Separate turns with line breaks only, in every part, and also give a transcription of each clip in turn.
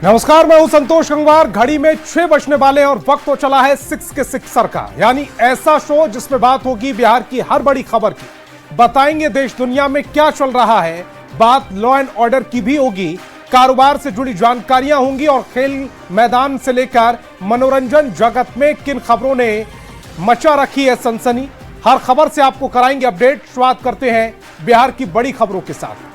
नमस्कार, मैं हूं संतोष गंगवार। घड़ी में 6 बजने वाले और वक्त हो चला है 6 के 6 का, यानी ऐसा शो जिसमें बात होगी बिहार की हर बड़ी खबर की। बताएंगे देश दुनिया में क्या चल रहा है, बात लॉ एंड ऑर्डर की भी होगी, कारोबार से जुड़ी जानकारियां होंगी और खेल मैदान से लेकर मनोरंजन जगत में किन खबरों ने मचा रखी है सनसनी। हर खबर से आपको कराएंगे अपडेट। शुरुआत करते हैं बिहार की बड़ी खबरों के साथ।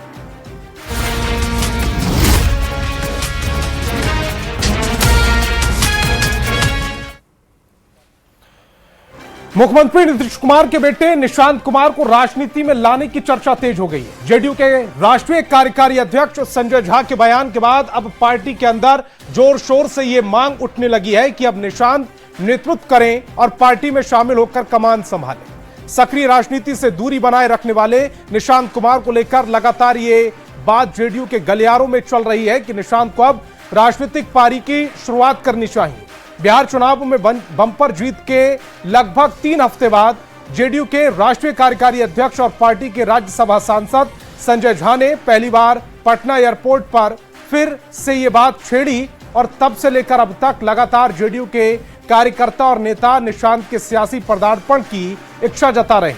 मुख्यमंत्री नीतीश कुमार के बेटे निशांत कुमार को राजनीति में लाने की चर्चा तेज हो गई है। जेडीयू के राष्ट्रीय कार्यकारी अध्यक्ष संजय झा के बयान के बाद अब पार्टी के अंदर जोर शोर से यह मांग उठने लगी है कि अब निशांत नेतृत्व करें और पार्टी में शामिल होकर कमान संभालें। सक्रिय राजनीति से दूरी बनाए रखने वाले निशांत कुमार को लेकर लगातार ये बात जेडीयू के गलियारों में चल रही है कि निशांत को अब राजनीतिक पारी की शुरुआत करनी चाहिए। बिहार चुनाव में बम्पर जीत के लगभग 3 हफ्ते बाद जेडीयू के राष्ट्रीय कार्यकारी अध्यक्ष और पार्टी के राज्यसभा सांसद संजय झा ने पहली बार पटना एयरपोर्ट पर फिर से ये बात छेड़ी और तब से लेकर अब तक लगातार जेडीयू के कार्यकर्ता और नेता निशांत के सियासी पदार्पण की इच्छा जता रहे।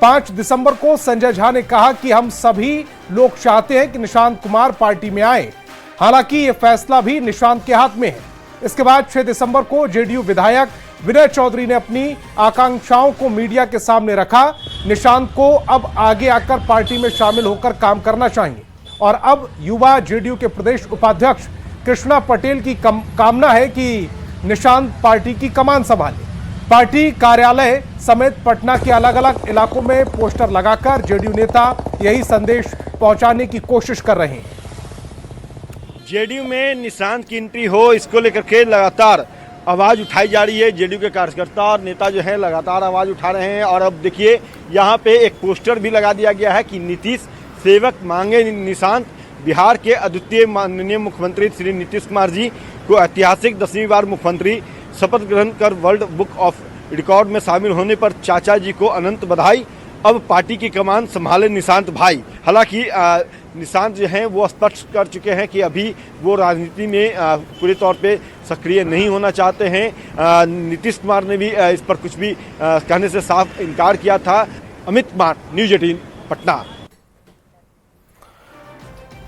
5 दिसंबर को संजय झा ने कहा कि हम सभी लोग चाहते हैं कि निशांत कुमार पार्टी में आए, हालांकि यह फैसला भी निशांत के हाथ में है। इसके बाद 6 दिसंबर को जेडीयू विधायक विनय चौधरी ने अपनी आकांक्षाओं को मीडिया के सामने रखा। निशांत को अब आगे आकर पार्टी में शामिल होकर काम करना चाहिए और अब युवा जेडीयू के प्रदेश उपाध्यक्ष कृष्णा पटेल की कामना है कि निशांत पार्टी की कमान संभाले। पार्टी कार्यालय समेत पटना के अलग अलग इलाकों में पोस्टर लगाकर जेडीयू नेता यही संदेश पहुंचाने की कोशिश कर रहे हैं।
जेडीयू में निशांत की एंट्री हो, इसको लेकर के लगातार आवाज़ उठाई जा रही है। जेडीयू के कार्यकर्ता और नेता जो है लगातार आवाज़ उठा रहे हैं और अब देखिए यहाँ पे एक पोस्टर भी लगा दिया गया है कि नीतीश सेवक मांगे निशांत। बिहार के अद्वितीय माननीय मुख्यमंत्री श्री नीतीश कुमार जी को ऐतिहासिक 10वीं बार मुख्यमंत्री शपथ ग्रहण कर वर्ल्ड बुक ऑफ रिकॉर्ड में शामिल होने पर चाचा जी को अनंत बधाई। अब पार्टी की कमान संभाले निशांत भाई। हालांकि निशांत जो हैं वो स्पष्ट कर चुके हैं कि अभी वो राजनीति में पूरे तौर पे सक्रिय नहीं होना चाहते हैं। नीतीश कुमार ने भी इस पर कुछ भी कहने से साफ इनकार किया था। अमित कुमार, न्यूज़ 18 पटना।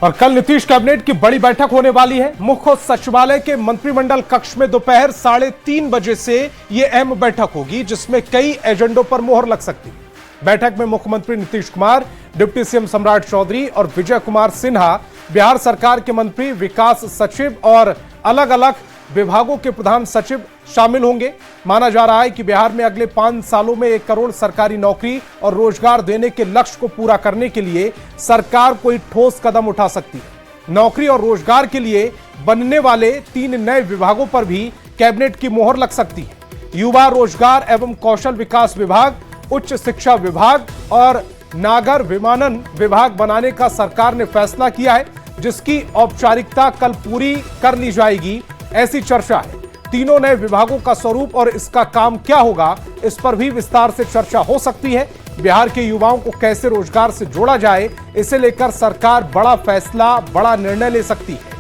और कल नीतीश कैबिनेट की बड़ी बैठक होने वाली है। मुख्य सचिवालय के मंत्रिमंडल कक्ष में दोपहर 3:30 बजे से यह अहम बैठक होगी जिसमें कई एजेंडों पर मोहर लग सकती है। बैठक में मुख्यमंत्री नीतीश कुमार, डिप्टी सीएम सम्राट चौधरी और विजय कुमार सिन्हा, बिहार सरकार के मंत्री, विकास सचिव और अलग अलग विभागों के प्रधान सचिव शामिल होंगे। माना जा रहा है कि बिहार में अगले 5 सालों में 1 करोड़ सरकारी नौकरी और रोजगार देने के लक्ष्य को पूरा करने के लिए सरकार कोई ठोस कदम उठा सकती है। नौकरी और रोजगार के लिए बनने वाले 3 नए विभागों पर भी कैबिनेट की मोहर लग सकती है। युवा रोजगार एवं कौशल विकास विभाग, उच्च शिक्षा विभाग और नागर विमानन विभाग बनाने का सरकार ने फैसला किया है, जिसकी औपचारिकता कल पूरी कर ली जाएगी, ऐसी चर्चा है। तीनों नए विभागों का स्वरूप और इसका काम क्या होगा, इस पर भी विस्तार से चर्चा हो सकती है। बिहार के युवाओं को कैसे रोजगार से जोड़ा जाए, इसे लेकर सरकार बड़ा फैसला, बड़ा निर्णय ले सकती है।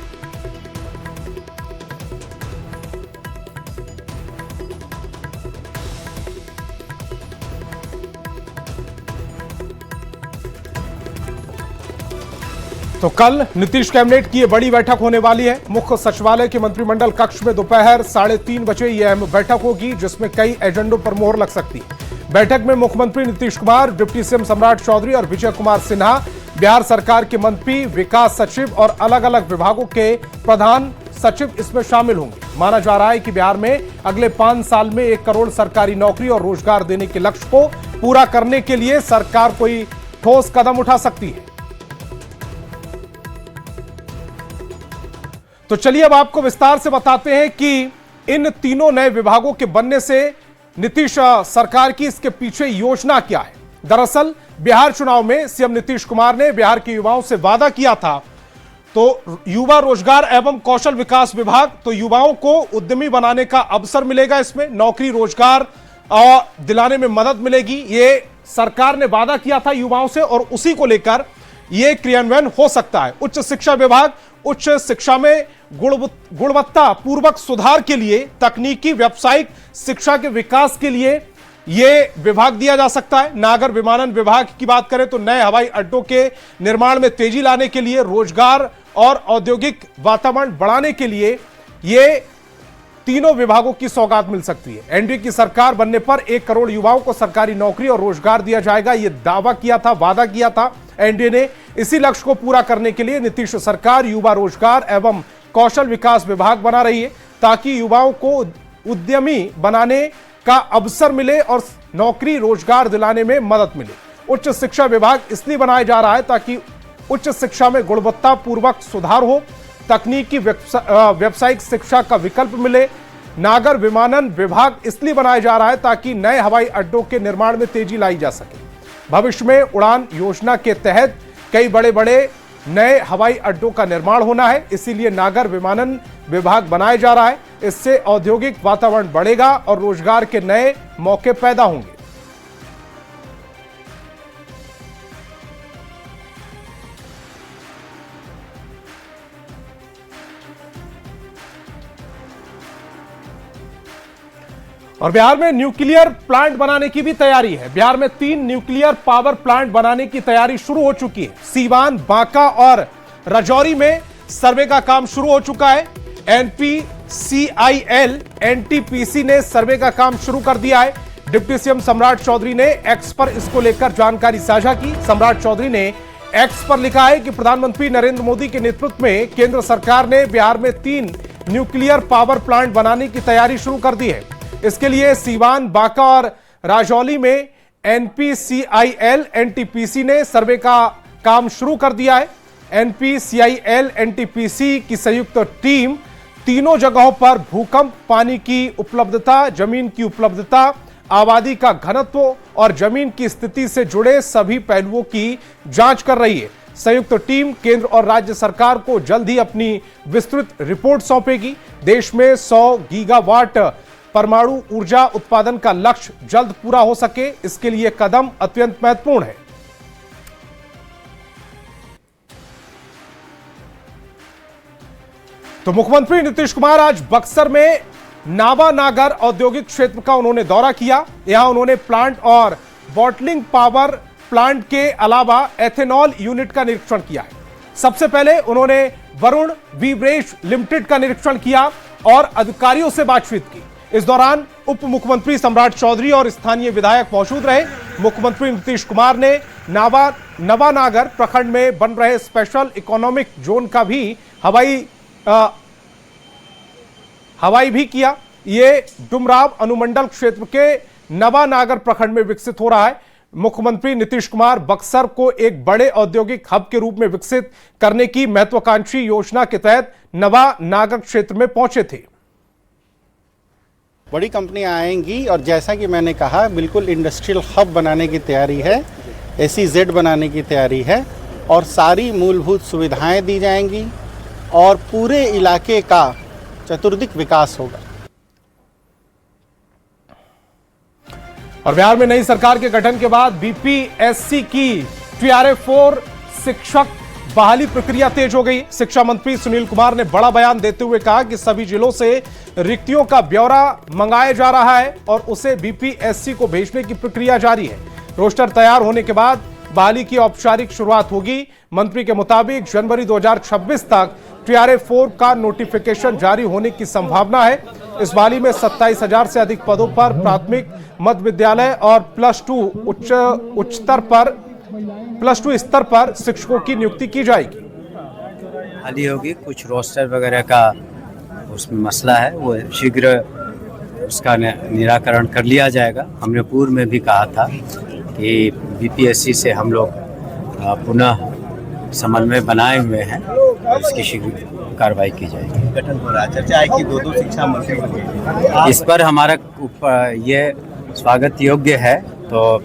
तो कल नीतीश कैबिनेट की यह बड़ी बैठक होने वाली है। मुख्य सचिवालय के मंत्रिमंडल कक्ष में दोपहर 3:30 बजे यह अहम बैठक होगी जिसमें कई एजेंडों पर मोहर लग सकती है। बैठक में मुख्यमंत्री नीतीश कुमार, डिप्टी सीएम सम्राट चौधरी और विजय कुमार सिन्हा, बिहार सरकार के मंत्री, विकास सचिव और अलग अलग विभागों के प्रधान सचिव इसमें शामिल होंगे। माना जा रहा है कि बिहार में अगले 5 साल में 1 करोड़ सरकारी नौकरी और रोजगार देने के लक्ष्य को पूरा करने के लिए सरकार कोई ठोस कदम उठा सकती है। तो चलिए अब आपको विस्तार से बताते हैं कि इन तीनों नए विभागों के बनने से नीतीश सरकार की इसके पीछे योजना क्या है। दरअसल बिहार चुनाव में सीएम नीतीश कुमार ने बिहार के युवाओं से वादा किया था, तो युवा रोजगार एवं कौशल विकास विभाग, तो युवाओं को उद्यमी बनाने का अवसर मिलेगा, इसमें नौकरी रोजगार दिलाने में मदद मिलेगी, ये सरकार ने वादा किया था युवाओं से और उसी को लेकर यह क्रियान्वयन हो सकता है। उच्च शिक्षा विभाग उच्च शिक्षा में गुणवत्ता पूर्वक सुधार के लिए, तकनीकी व्यावसायिक शिक्षा के विकास के लिए यह विभाग दिया जा सकता है। नागर विमानन विभाग की बात करें तो नए हवाई अड्डों के निर्माण में तेजी लाने के लिए, रोजगार और औद्योगिक वातावरण बढ़ाने के लिए यह तीनों विभागों की सौगात मिल सकती है। एनडीए की सरकार बनने पर 1 करोड़ युवाओं को सरकारी नौकरी और रोजगार दिया जाएगा, यह दावा किया था, वादा किया था एनडीए ने। इसी लक्ष्य को पूरा करने के लिए नीतीश सरकार युवा रोजगार एवं कौशल विकास विभाग बना रही है, ताकि युवाओं को उद्यमी बनाने का अवसर मिले और नौकरी रोजगार दिलाने में मदद मिले। उच्च शिक्षा विभाग इसलिए बनाया जा रहा है ताकि उच्च शिक्षा में गुणवत्ता पूर्वक सुधार हो, तकनीकी व्यावसायिक शिक्षा का विकल्प मिले। नागर विमानन विभाग इसलिए बनाया जा रहा है ताकि नए हवाई अड्डों के निर्माण में तेजी लाई जा सके। भविष्य में उड़ान योजना के तहत कई बड़े नए हवाई अड्डों का निर्माण होना है, इसीलिए नागर विमानन विभाग बनाया जा रहा है। इससे औद्योगिक वातावरण बढ़ेगा और रोजगार के नए मौके पैदा होंगे। और बिहार में न्यूक्लियर प्लांट बनाने की भी तैयारी है। बिहार में 3 न्यूक्लियर पावर प्लांट बनाने की तैयारी शुरू हो चुकी है। सीवान, बांका और राजौरी में सर्वे का काम शुरू हो चुका है। NPCIL NTPC ने सर्वे का काम शुरू कर दिया है। डिप्टी सीएम सम्राट चौधरी ने एक्स पर इसको लेकर जानकारी साझा की। सम्राट चौधरी ने एक्स पर लिखा है कि प्रधानमंत्री नरेंद्र मोदी के नेतृत्व में केंद्र सरकार ने बिहार में 3 न्यूक्लियर पावर प्लांट बनाने की तैयारी शुरू कर दी है। इसके लिए सीवान, बांका और राजौली में NPCIL NTPC ने सर्वे का काम शुरू कर दिया है। NPCIL NTPC की संयुक्त टीम तीनों जगहों पर भूकंप, पानी की उपलब्धता, जमीन की उपलब्धता, आबादी का घनत्व और जमीन की स्थिति से जुड़े सभी पहलुओं की जांच कर रही है। संयुक्त टीम केंद्र और राज्य सरकार को जल्द ही अपनी विस्तृत रिपोर्ट सौंपेगी। देश में 100 गीगावाट परमाणु ऊर्जा उत्पादन का लक्ष्य जल्द पूरा हो सके, इसके लिए कदम अत्यंत महत्वपूर्ण है। तो मुख्यमंत्री नीतीश कुमार आज बक्सर में नावानागर औद्योगिक क्षेत्र का उन्होंने दौरा किया। यहां उन्होंने प्लांट और बॉटलिंग पावर प्लांट के अलावा एथेनॉल यूनिट का निरीक्षण किया है। सबसे पहले उन्होंने वरुण बीवरेज लिमिटेड का निरीक्षण किया और अधिकारियों से बातचीत की। इस दौरान उप मुख्यमंत्री सम्राट चौधरी और स्थानीय विधायक मौजूद रहे। मुख्यमंत्री नीतीश कुमार ने नवानागर प्रखंड में बन रहे स्पेशल इकोनॉमिक जोन का भी हवाई भी किया। ये डुमराव अनुमंडल क्षेत्र के नवानागर प्रखंड में विकसित हो रहा है। मुख्यमंत्री नीतीश कुमार बक्सर को एक बड़े औद्योगिक हब के रूप में विकसित करने की महत्वाकांक्षी योजना के तहत नवानागर क्षेत्र में पहुंचे थे।
बड़ी कंपनियां आएंगी और जैसा कि मैंने कहा, बिल्कुल इंडस्ट्रियल हब बनाने की तैयारी है, SEZ बनाने की तैयारी है और सारी मूलभूत सुविधाएं दी जाएंगी और पूरे इलाके का चतुर्दिक विकास होगा।
और बिहार में नई सरकार के गठन के बाद BPSC की TRA-4 शिक्षक बहाली प्रक्रिया तेज हो गई। शिक्षा मंत्री सुनील कुमार ने बड़ा बयान देते हुए कहा कि सभी जिलों से रिक्तियों का ब्यौरा मंगाया जा रहा है और उसे BPSC को भेजने की प्रक्रिया जारी है। रोस्टर तैयार होने के बाद बहाली की औपचारिक शुरुआत होगी। मंत्री के मुताबिक जनवरी 2026 तक TRA-4 का नोटिफिकेशन जारी होने की संभावना है। इस बहाली में 27,000 से अधिक पदों पर प्राथमिक, मध्य विद्यालय और प्लस टू स्तर पर शिक्षकों की नियुक्ति की जाएगी।
हाली होगी, कुछ रोस्टर वगैरह का उसमें मसला है, वो शीघ्र उसका निराकरण कर लिया जाएगा। हमने पूर्व में भी कहा था कि BPSC से हम लोग पुनः समन्वय बनाए हुए हैं और इसकी शीघ्र कार्रवाई की जाएगी।
गठन हो रहा है, चर्चा है कि दो शिक्षा मंत्री होंगे।
इस पर हमारा ये स्वागत योग्य है, तो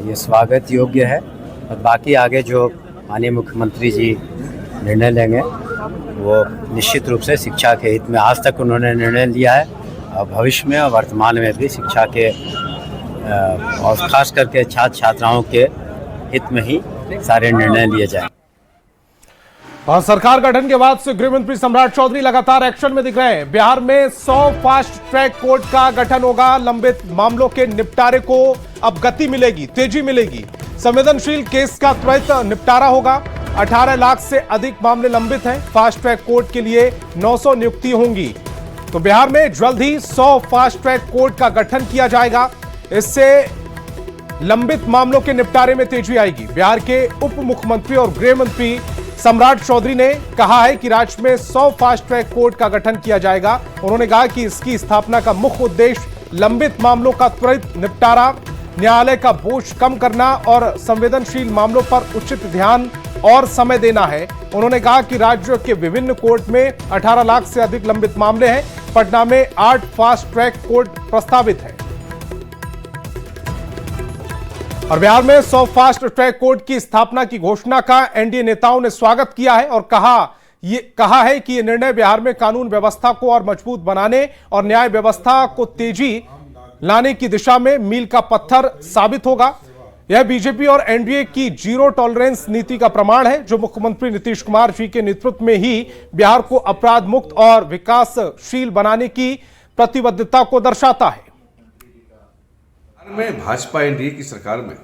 ये स्वागत योग्य है और बाकी आगे जो माननीय मुख्यमंत्री जी निर्णय लेंगे वो निश्चित रूप से शिक्षा के हित में, आज तक उन्होंने निर्णय लिया है और भविष्य में और वर्तमान में भी शिक्षा के और खास करके छात्र छात्राओं के हित में ही सारे निर्णय लिए जाएंगे।
और सरकार गठन के बाद से गृह मंत्री सम्राट चौधरी लगातार एक्शन में दिख रहे हैं। बिहार में 100 फास्ट ट्रैक कोर्ट का गठन होगा। लंबित मामलों के निपटारे को अब गति मिलेगी, तेजी मिलेगी। संवेदनशील केस का त्वरित निपटारा होगा। 18 लाख से अधिक मामले लंबित हैं। फास्ट ट्रैक कोर्ट के लिए 900 नियुक्ति होंगी। तो बिहार में जल्द ही 100 फास्ट ट्रैक कोर्ट का गठन किया जाएगा। इससे लंबित मामलों के निपटारे में तेजी आएगी। बिहार के उप मुख्यमंत्री और गृह मंत्री सम्राट चौधरी ने कहा है कि राज्य में 100 फास्ट ट्रैक कोर्ट का गठन किया जाएगा। उन्होंने कहा कि इसकी स्थापना का मुख्य उद्देश्य लंबित मामलों का त्वरित निपटारा, न्यायालय का बोझ कम करना और संवेदनशील मामलों पर उचित ध्यान और समय देना है। उन्होंने कहा कि राज्य के विभिन्न कोर्ट में 18 लाख से अधिक लंबित मामले हैं। पटना में 8 फास्ट ट्रैक कोर्ट प्रस्तावित है और बिहार में 100 फास्ट ट्रैक कोर्ट की स्थापना की घोषणा का एनडीए नेताओं ने स्वागत किया है और कहा है कि यह निर्णय बिहार में कानून व्यवस्था को और मजबूत बनाने और न्याय व्यवस्था को तेजी लाने की दिशा में मील का पत्थर साबित होगा। यह बीजेपी और एनडीए की जीरो टॉलरेंस नीति का प्रमाण है, जो मुख्यमंत्री नीतीश कुमार जी के नेतृत्व में ही बिहार को अपराध मुक्त और विकासशील बनाने की प्रतिबद्धता को दर्शाता है।
में भाजपा एनडीए की सरकार में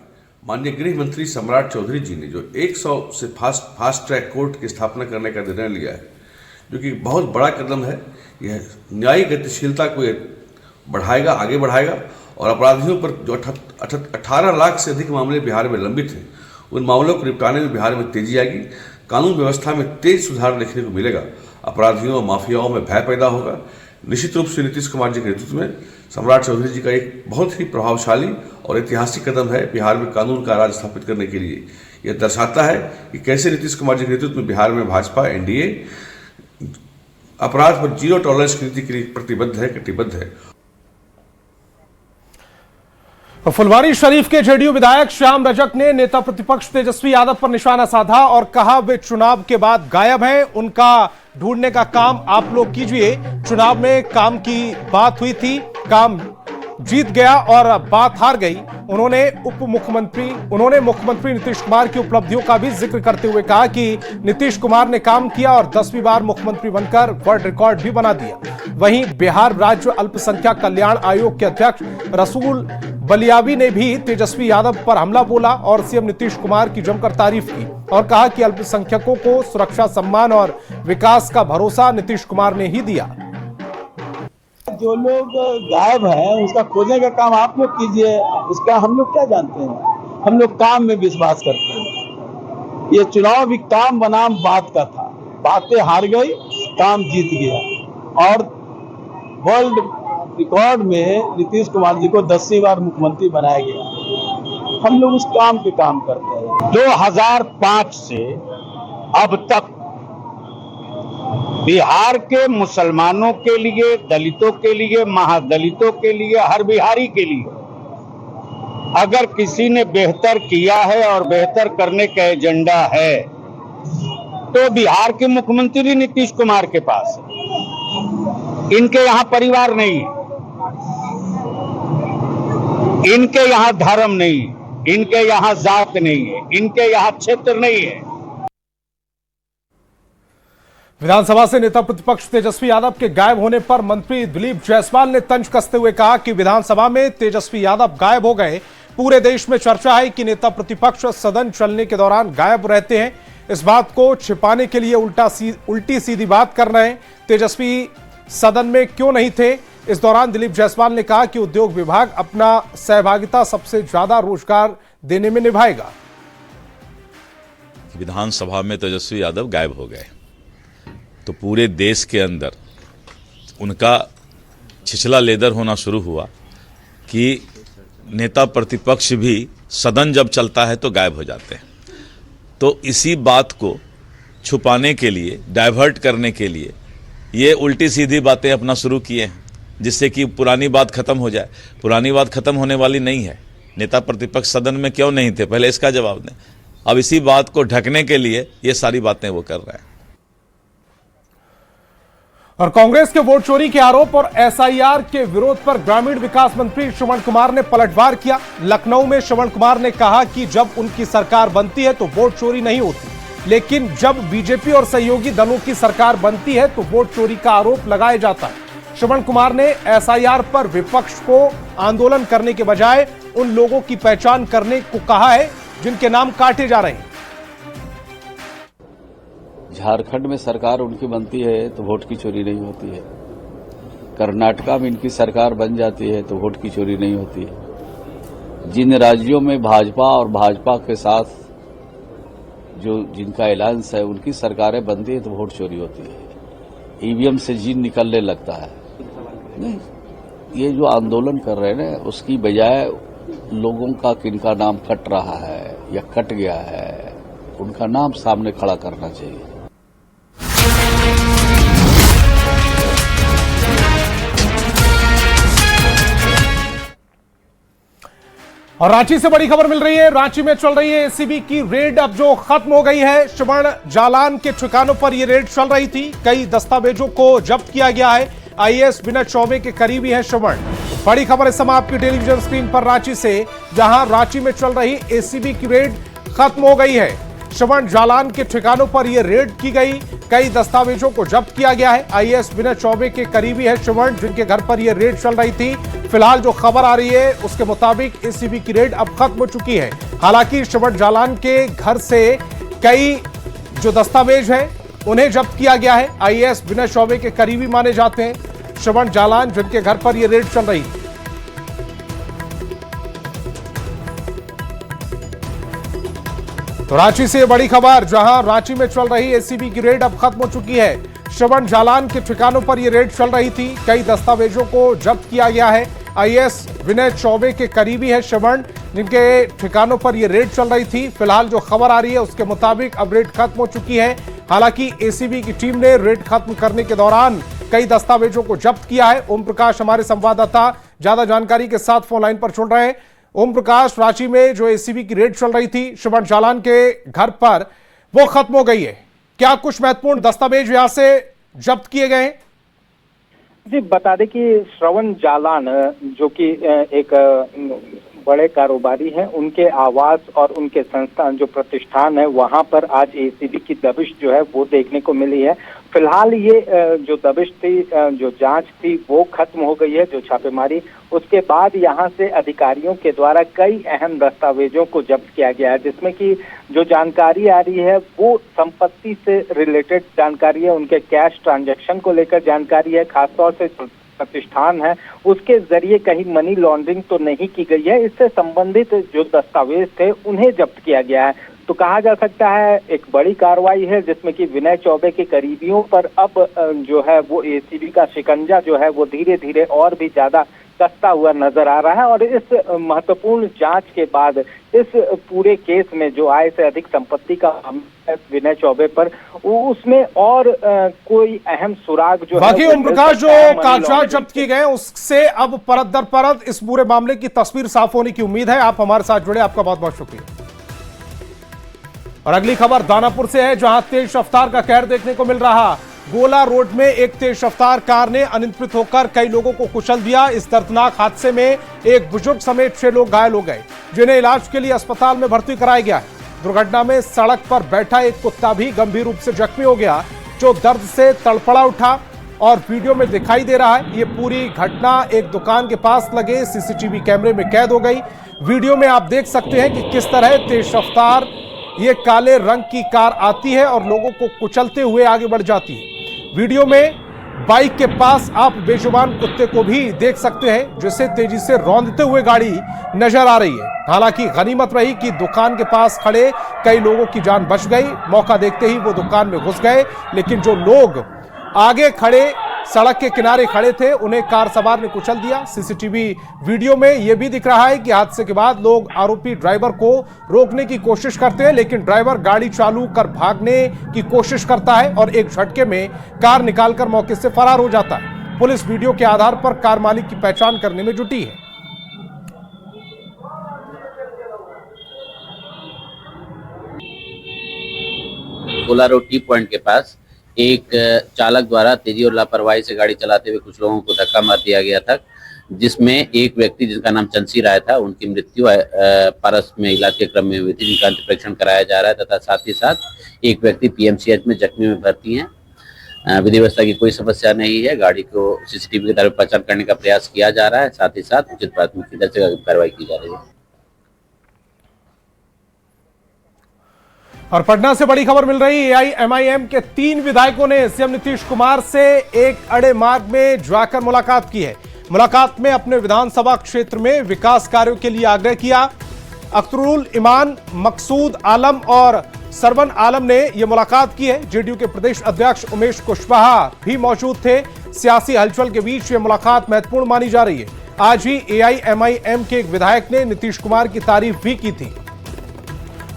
माननीय गृह मंत्री सम्राट चौधरी जी ने जो 100 से फास्ट ट्रैक कोर्ट की स्थापना करने का निर्णय लिया है, जो कि बहुत बड़ा कदम है। यह न्यायिक गतिशीलता को बढ़ाएगा, आगे बढ़ाएगा और अपराधियों पर जो 18 लाख से अधिक मामले बिहार में लंबित हैं, उन मामलों को निपटाने में बिहार में तेजी आएगी। कानून व्यवस्था में तेज सुधार देखने को मिलेगा। अपराधियों और माफियाओं में भय पैदा होगा। निश्चित रूप से नीतीश कुमार जी के नेतृत्व में सम्राट चौधरी जी का एक बहुत ही प्रभावशाली और ऐतिहासिक कदम है बिहार में कानून का राज स्थापित करने के लिए। यह दर्शाता है कि कैसे नीतीश कुमार जी के नेतृत्व में बिहार में भाजपा एनडीए अपराध पर जीरो टॉलरेंस नीति के लिए प्रतिबद्ध है, कटिबद्ध है।
फुलवारी शरीफ के जेडीयू विधायक श्याम रजक ने नेता प्रतिपक्ष तेजस्वी यादव पर निशाना साधा और कहा वे चुनाव के बाद गायब हैं। उनका ढूंढने का काम आप लोग कीजिए। चुनाव में काम की बात हुई थी, काम जीत गया और बात हार गई। उन्होंने मुख्यमंत्री नीतीश कुमार की उपलब्धियों का भी जिक्र करते हुए कहा कि नीतीश कुमार ने काम किया और 10वीं बार मुख्यमंत्री बनकर वर्ल्ड रिकॉर्ड भी बना दिया। वहीं बिहार राज्य अल्पसंख्यक कल्याण आयोग के अध्यक्ष रसूल बलियावी ने भी तेजस्वी यादव पर हमला बोला और सीएम नीतीश कुमार की जमकर तारीफ की और कहा कि अल्पसंख्यकों को सुरक्षा, सम्मान और विकास का भरोसा नीतीश कुमार ने ही दिया।
जो लोग गायब हैं उसका खोजने का काम आप लोग कीजिए, उसका हम लोग क्या जानते हैं। हम लोग काम में विश्वास करते हैं। ये चुनाव भी काम बनाम बात का था, बातें हार गई, काम जीत गया और वर्ल्ड रिकॉर्ड में नीतीश कुमार जी को 10वीं बार मुख्यमंत्री बनाया गया। हम लोग उस काम पे काम करते हैं।
2005 से अब तक बिहार के मुसलमानों के लिए, दलितों के लिए, महादलितों के लिए, हर बिहारी के लिए अगर किसी ने बेहतर किया है और बेहतर करने का एजेंडा है तो बिहार के मुख्यमंत्री नीतीश कुमार के पास है। इनके यहाँ परिवार नहीं है, इनके यहाँ धर्म नहीं है, इनके यहाँ जात नहीं है, इनके यहाँ क्षेत्र नहीं है।
विधानसभा से नेता प्रतिपक्ष तेजस्वी यादव के गायब होने पर मंत्री दिलीप जायसवाल ने तंज कसते हुए कहा कि विधानसभा में तेजस्वी यादव गायब हो गए। पूरे देश में चर्चा है कि नेता प्रतिपक्ष सदन चलने के दौरान गायब रहते हैं। इस बात को छिपाने के लिए उल्टी सीधी बात कर रहे हैं। तेजस्वी सदन में क्यों नहीं थे? इस दौरान दिलीप जायसवाल ने कहा कि उद्योग विभाग अपना सहभागिता सबसे ज्यादा रोजगार देने में निभाएगा।
विधानसभा में तेजस्वी यादव गायब हो गए तो पूरे देश के अंदर उनका छिछला लेदर होना शुरू हुआ कि नेता प्रतिपक्ष भी सदन जब चलता है तो गायब हो जाते हैं। तो इसी बात को छुपाने के लिए, डाइवर्ट करने के लिए ये उल्टी सीधी बातें अपना शुरू किए हैं, जिससे कि पुरानी बात खत्म हो जाए। पुरानी बात खत्म होने वाली नहीं है। नेता प्रतिपक्ष सदन में क्यों नहीं थे, पहले इसका जवाब दें। अब इसी बात को ढकने के लिए ये सारी बातें वो कर रहे हैं।
और कांग्रेस के वोट चोरी के आरोप और एसआईआर के विरोध पर ग्रामीण विकास मंत्री श्रवण कुमार ने पलटवार किया। लखनऊ में श्रवण कुमार ने कहा कि जब उनकी सरकार बनती है तो वोट चोरी नहीं होती, लेकिन जब बीजेपी और सहयोगी दलों की सरकार बनती है तो वोट चोरी का आरोप लगाया जाता है। श्रवण कुमार ने एसआईआर पर विपक्ष को आंदोलन करने के बजाय उन लोगों की पहचान करने को कहा है जिनके नाम काटे जा रहे हैं।
झारखंड में सरकार उनकी बनती है तो वोट की चोरी नहीं होती है, कर्नाटका में इनकी सरकार बन जाती है तो वोट की चोरी नहीं होती है। जिन राज्यों में भाजपा और भाजपा के साथ जो जिनका एलायंस है उनकी सरकारें बनती है तो वोट चोरी होती है, ईवीएम से जीन निकलने लगता है। नहीं, ये जो आंदोलन कर रहे हैं ना, उसकी बजाय लोगों का किनका नाम कट रहा है या कट गया है उनका नाम सामने खड़ा करना चाहिए।
और रांची से बड़ी खबर मिल रही है। रांची में चल रही है एसीबी की रेड, अब जो खत्म हो गई है। श्रवण जालान के ठिकानों पर यह रेड चल रही थी, कई दस्तावेजों को जब्त किया गया है। आईएएस विनय चौबे के करीबी हैं श्रवण। बड़ी खबर इस समय आपकी टेलीविजन स्क्रीन पर रांची से, जहां रांची में चल रही एसीबी की रेड खत्म हो गई है। श्रवण जालान के ठिकानों पर यह रेड की गई, कई दस्तावेजों को जब्त किया गया है। आईएएस विनय चौबे के करीबी है श्रवण, जिनके घर पर यह रेड चल रही थी। फिलहाल जो खबर आ रही है उसके मुताबिक एसीबी की रेड अब खत्म हो चुकी है। हालांकि श्रवण जालान के घर से कई जो दस्तावेज हैं उन्हें जब्त किया गया है। आईएएस विनय चौबे के करीबी माने जाते हैं श्रवण जालान, जिनके घर पर यह रेड चल रही थी। तो रांची से बड़ी खबर, जहां रांची में चल रही एसीबी की रेड अब खत्म हो चुकी है। श्रवण जालान के ठिकानों पर यह रेड चल रही थी, कई दस्तावेजों को जब्त किया गया है। आईएएस विनय चौबे के करीबी है श्रवण, जिनके ठिकानों पर यह रेड चल रही थी। फिलहाल जो खबर आ रही है उसके मुताबिक अब रेड खत्म हो चुकी है। हालांकि एसीबी की टीम ने रेड खत्म करने के दौरान कई दस्तावेजों को जब्त किया है। ओम प्रकाश हमारे संवाददाता ज्यादा जानकारी के साथ फोन लाइन पर जुड़ रहे हैं। ओम प्रकाश, रांची में जो एसीबी की रेड चल रही थी श्रवण जालान के घर पर, वो खत्म हो गई है। क्या कुछ महत्वपूर्ण दस्तावेज यहां से जब्त किए गए हैं?
जी, बता दें कि श्रवण जालान जो कि एक बड़े कारोबारी हैं, उनके आवास और उनके संस्थान जो प्रतिष्ठान है वहां पर आज एसीबी की दबिश जो है वो देखने को मिली है। फिलहाल ये जो दबिश थी, जो जांच थी, वो खत्म हो गई है, जो छापेमारी। उसके बाद यहां से अधिकारियों के द्वारा कई अहम दस्तावेजों को जब्त किया गया है, जिसमें कि जो जानकारी आ रही है वो संपत्ति से रिलेटेड जानकारी है, उनके कैश ट्रांजैक्शन को लेकर जानकारी है, खासतौर से प्रतिष्ठान है उसके जरिए कहीं मनी लॉन्ड्रिंग तो नहीं की गई है। इससे संबंधित जो दस्तावेज थे उन्हें जब्त किया गया है। तो कहा जा सकता है एक बड़ी कार्रवाई है, जिसमें कि विनय चौबे के करीबियों पर अब जो है वो एसीबी का शिकंजा जो है वो धीरे धीरे और भी ज्यादा कसता हुआ नजर आ रहा है। और इस महत्वपूर्ण जांच के बाद इस पूरे केस में जो आय से अधिक संपत्ति का विनय चौबे पर, उसमें और कोई अहम सुराग जो
बाकी ओम प्रकाश, जो कागजात जब्त किए गए उससे अब परत दर परत इस पूरे मामले की तस्वीर साफ होने की उम्मीद है। आप हमारे साथ जुड़े, आपका बहुत बहुत शुक्रिया। और अगली खबर दानापुर से है, जहां तेज रफ्तार का कहर देखने को मिल रहा। गोला रोड में एक तेज रफ्तार कार ने अनियंत्रित होकर कई लोगों को कुचल दिया। इस दर्दनाक हादसे में एक बुजुर्ग समेत 6 लोग घायल हो गए, जिन्हें इलाज के लिए अस्पताल में भर्ती कराया गया है। दुर्घटना में सड़क पर बैठा एक कुत्ता भी गंभीर रूप से जख्मी हो गया, जो दर्द से तड़फड़ा उठा और वीडियो में दिखाई दे रहा है। ये पूरी घटना एक दुकान के पास लगे सीसीटीवी कैमरे में कैद हो गई। वीडियो में आप देख सकते हैं कि किस तरह तेज रफ्तार ये काले रंग की कार आती है और लोगों को कुचलते हुए आगे बढ़ जाती है। वीडियो में बाइक के पास आप बेजुबान कुत्ते को भी देख सकते हैं, जिसे तेजी से रौंदते हुए गाड़ी नजर आ रही है। हालांकि गनीमत रही कि दुकान के पास खड़े कई लोगों की जान बच गई। मौका देखते ही वो दुकान में घुस गए, लेकिन जो लोग आगे खड़े सड़क के किनारे खड़े थे उन्हें कार सवार ने कुचल दिया। सीसीटीवी वीडियो में यह भी दिख रहा है कि हादसे के बाद लोग आरोपी ड्राइवर को रोकने की कोशिश करते हैं, लेकिन ड्राइवर गाड़ी चालू कर भागने की कोशिश करता है और एक झटके में कार निकालकर मौके से फरार हो जाता है। पुलिस वीडियो के आधार पर कार मालिक की पहचान करने में जुटी है।
गोला रोड टी पॉइंट के पास एक चालक द्वारा तेजी और लापरवाही से गाड़ी चलाते हुए कुछ लोगों को धक्का मार दिया गया था, जिसमें एक व्यक्ति जिनका नाम चंसी राय था, उनकी मृत्यु पारस में इलाज के क्रम में हुई थी, जिनका परीक्षण कराया जा रहा है, तथा साथ ही साथ एक व्यक्ति पीएमसीएच में जख्मी में भर्ती हैं। विधि व्यवस्था की कोई समस्या नहीं है। गाड़ी को सीसीटीवी के द्वारा पहचान करने का प्रयास किया जा रहा है, साथ ही साथ उचित प्राथमिकी दर्ज कर कार्रवाई की जा रही है।
और पटना से बड़ी खबर मिल रही है, एआईएमआईएम के 3 विधायकों ने सीएम नीतीश कुमार से एक अड़े मार्ग में जाकर मुलाकात की है। मुलाकात में अपने विधानसभा क्षेत्र में विकास कार्यों के लिए आग्रह किया। अख्तरुल ईमान, मकसूद आलम और सरवन आलम ने यह मुलाकात की है। जेडीयू के प्रदेश अध्यक्ष उमेश कुशवाहा भी मौजूद थे। सियासी हलचल के बीच यह मुलाकात महत्वपूर्ण मानी जा रही है। आज ही एआईएमआईएम के एक विधायक ने नीतीश कुमार की तारीफ भी की थी।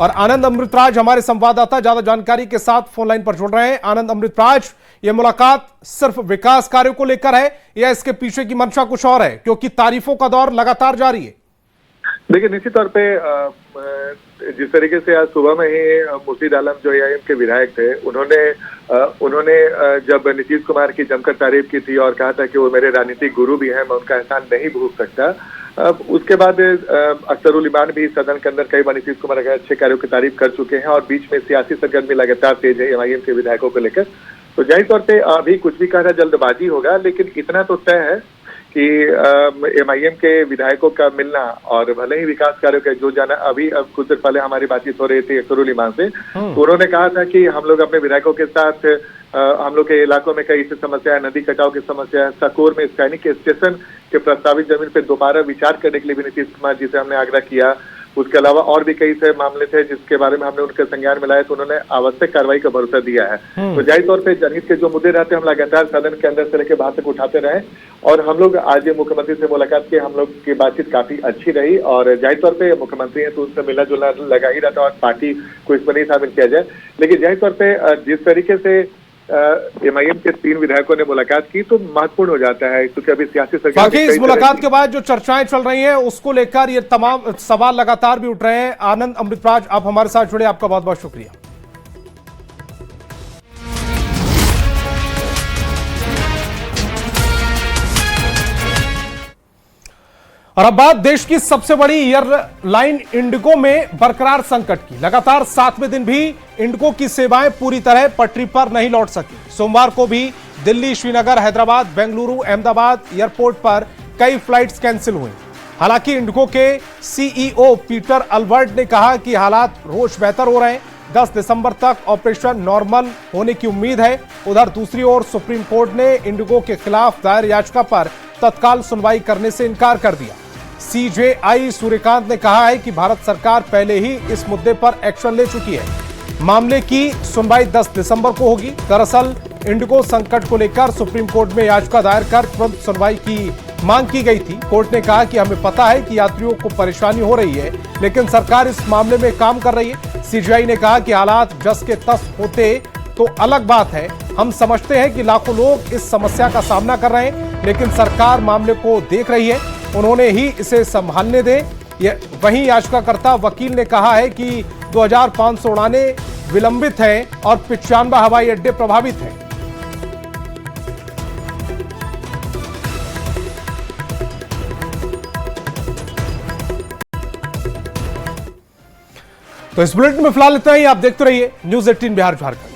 और आनंद अमृतराज हमारे संवाददाता ज्यादा जानकारी के साथ फोन लाइन पर जुड़ रहे हैं। आनंद अमृतराज, यह मुलाकात सिर्फ विकास कार्यों को लेकर है या इसके पीछे की मंशा कुछ और है, क्योंकि तारीफों का दौर लगातार जारी है?
देखिए, निश्चित तौर पे जिस तरीके से आज सुबह में ही मुर्शीद आलम जो एआईएम के विधायक थे, उन्होंने जब नीतीश कुमार की जमकर तारीफ की थी और कहा था कि वो मेरे राजनीतिक गुरु भी हैं, मैं उनका एहसान नहीं भूल सकता। उसके बाद अख्तरुल ईमान भी सदन के अंदर कई बार नीतीश कुमार के अच्छे कार्यों की तारीफ कर चुके हैं और बीच में सियासी सरगर्मी लगातार तेज है एमआईएम के विधायकों को लेकर। तो जाहिर तौर पे अभी कुछ भी कहना जल्दबाजी होगा, लेकिन इतना तो तय है कि एमआईएम के विधायकों का मिलना और भले ही विकास कार्यों का जो जाना, अभी अब कुछ देर पहले हमारी बातचीत हो रही थी अख्तरुल ईमान से, तो उन्होंने कहा था कि हम लोग अपने विधायकों के साथ हम लोग के इलाकों में कई समस्या है, नदी कटाव की समस्या है, सकोर में सैनिक स्टेशन के प्रस्तावित जमीन पे दोबारा विचार करने के लिए भी नीतीश कुमार जी से हमने आग्रह किया। उसके अलावा और भी कई से मामले थे जिसके बारे में हमने उनके संज्ञान में लाया, तो उन्होंने आवश्यक कार्रवाई का भरोसा दिया है। तो जाहिर तौर पे जनहित के जो मुद्दे रहते हैं हम लगातार सदन के अंदर से लेकर बाहर तक उठाते रहे और हम लोग आज मुख्यमंत्री से मुलाकात की, हम लोग की बातचीत काफी अच्छी रही और जाहिर तौर पे मुख्यमंत्री है तो उससे मिलना जुलना लगा ही रहता और पार्टी को इसमें नहीं शामिल किया जाए। लेकिन जाहिर तौर पे जिस तरीके से एमआईएम के 3 विधायकों ने मुलाकात की तो महत्वपूर्ण हो जाता है, क्योंकि अभी सियासी सरकार
बाकी इस मुलाकात के बाद जो चर्चाएं चल रही हैं उसको लेकर ये तमाम सवाल लगातार भी उठ रहे हैं। आनंद अमृतराज, आप हमारे साथ जुड़े, आपका बहुत बहुत शुक्रिया। और अब बात देश की सबसे बड़ी एयरलाइन इंडिगो में बरकरार संकट की। लगातार 7वें दिन भी इंडिगो की सेवाएं पूरी तरह पटरी पर नहीं लौट सकी। सोमवार को भी दिल्ली, श्रीनगर, हैदराबाद, बेंगलुरु, अहमदाबाद एयरपोर्ट पर कई फ्लाइट्स कैंसिल हुई। हालांकि इंडिगो के सीईओ पीटर अल्बर्ट ने कहा कि हालात रोज बेहतर हो रहे हैं। 10 दिसंबर तक ऑपरेशन नॉर्मल होने की उम्मीद है। उधर दूसरी ओर सुप्रीम कोर्ट ने इंडिगो के खिलाफ दायर याचिका पर तत्काल सुनवाई करने से इनकार कर दिया। सीजेआई सूर्यकांत ने कहा है कि भारत सरकार पहले ही इस मुद्दे पर एक्शन ले चुकी है। मामले की सुनवाई 10 दिसंबर को होगी। दरअसल इंडिगो संकट को लेकर सुप्रीम कोर्ट में याचिका दायर कर तुरंत सुनवाई की मांग की गई थी। कोर्ट ने कहा कि हमें पता है कि यात्रियों को परेशानी हो रही है, लेकिन सरकार इस मामले में काम कर रही है। सीजेआई ने कहा कि हालात जस के तस होते तो अलग बात है। हम समझते हैं कि लाखों लोग इस समस्या का सामना कर रहे हैं, लेकिन सरकार मामले को देख रही है, उन्होंने ही इसे संभालने दें। वहीं याचिकाकर्ता वकील ने कहा है कि 2500 उड़ानें विलंबित हैं और 95 हवाई अड्डे प्रभावित हैं। तो इस बुलेटिन में फिलहाल इतना ही। आप देखते रहिए न्यूज़ 18 बिहार झारखंड।